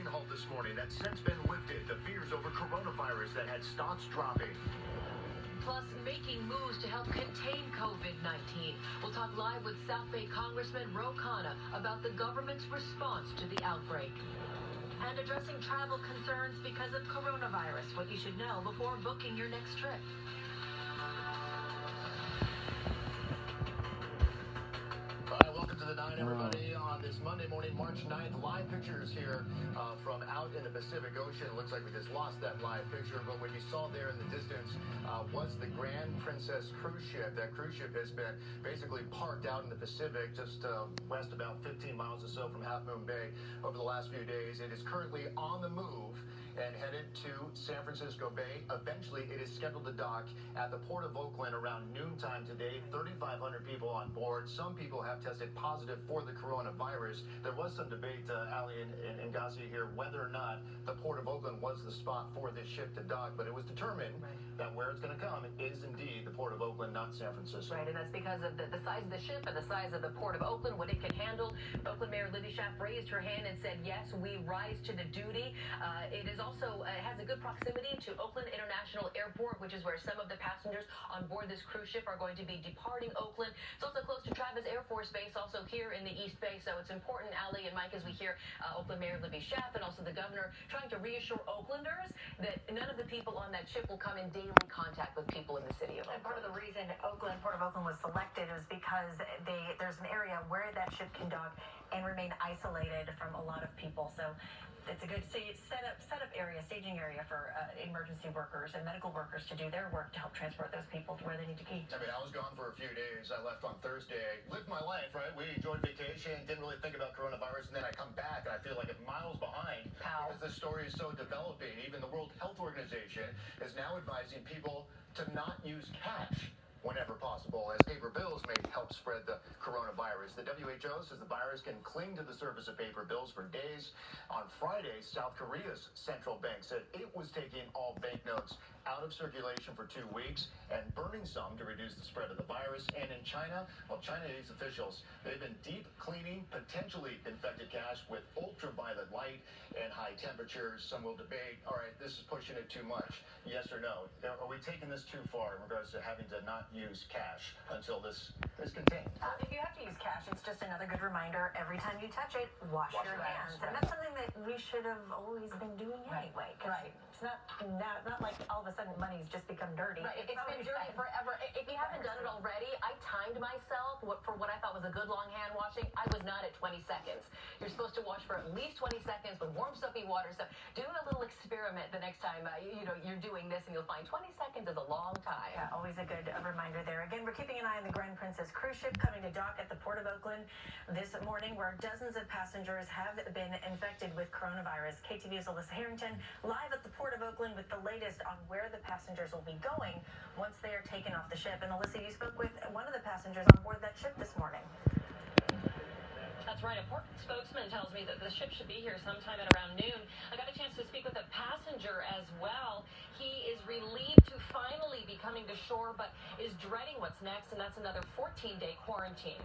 halt this morning that's since been lifted. The fears over coronavirus that had stocks dropping. Plus, making moves to help contain COVID-19. We'll talk live with South Bay Congressman Ro Khanna about the government's response to the outbreak. And addressing travel concerns because of coronavirus, what you should know before booking your next trip. Welcome to the 9, everybody, on this Monday morning, March 9th. Live pictures here from out in the Pacific Ocean. It looks like we just lost that live picture, but what you saw there in the distance was the Grand Princess cruise ship. That cruise ship has been basically parked out in the Pacific, just west about 15 miles or so from Half Moon Bay over the last few days. It is currently on the move and headed to San Francisco Bay. Eventually, it is scheduled to dock at the Port of Oakland around noontime today. 3,500 people on board. Some people have tested positive for the coronavirus. There was some debate, Ali and Gassi here, whether or not the Port of Oakland was the spot for this ship to dock, but it was determined that where it's going to come is indeed the Port of Oakland, not San Francisco. Right, and that's because of the size of the ship and the size of the Port of Oakland, what it can handle. Oakland Mayor Libby Schaaf raised her hand and said, yes, we rise to the duty. It is also has a good proximity to Oakland International Airport, which is where some of the passengers on board this cruise ship are going to be departing Oakland. It's also close to Travis Air Force Base, also here in the East Bay. So it's important, Ali and Mike, as we hear Oakland Mayor Libby Schaaf and also the governor trying to reassure Oaklanders that none of the people on that ship will come in daily contact with people in the city of Oakland. And part of the reason Port of Oakland was selected is because there's an area where that ship can dock and remain isolated from a lot of people. So it's a good setup area, staging area for emergency workers and medical workers to do their work to help transport those people to where they need to be. I mean, I was gone for a few days. I left on Thursday. Lived my life, right? We enjoyed vacation, didn't really think about coronavirus, and then I come back and I feel like I'm miles behind because the story is so developing. Even the World Health Organization is now advising people to not use cash whenever possible, as paper bills may help spread the coronavirus. The WHO says the virus can cling to the surface of paper bills for days. On Friday, South Korea's central bank said it was taking all banknotes out of circulation for 2 weeks and burning some to reduce the spread of the virus. And in China, well, Chinese officials, they've been deep cleaning potentially infected cash with ultraviolet light and high temperatures. Some will debate, all right, this is pushing it too much. Yes or no? Are we taking this too far in regards to having to not use cash until this is contained? If you have to use cash, it's just another good reminder. Every time you touch it, wash your hands. And that's something that we should have always been doing anyway. Right. It's not like all of a sudden money's just become dirty. Right. It's been dirty forever. If you haven't done it already, I timed myself for what I thought was a good long hand washing. I was not at 20 seconds. You're supposed to wash for at least 20 seconds with warm soapy water. So do a little experiment the next time you're doing this, and you'll find 20 seconds is a long time. Yeah, always a good reminder there. Again, we're keeping an eye on the Grand Princess cruise ship coming to dock at the Port of Oakland this morning, where dozens of passengers have been infected with coronavirus. KTVU's Alyssa Harrington live at the Port of Oakland with the latest on where the passengers will be going once they are taken off the ship. And Alyssa, you spoke with one of the passengers on board that ship this morning. That's right. A port spokesman tells me that the ship should be here sometime at around noon. I got a chance to speak with a passenger as well. He is relieved to finally be coming to shore, but is dreading what's next, and that's another 14-day quarantine.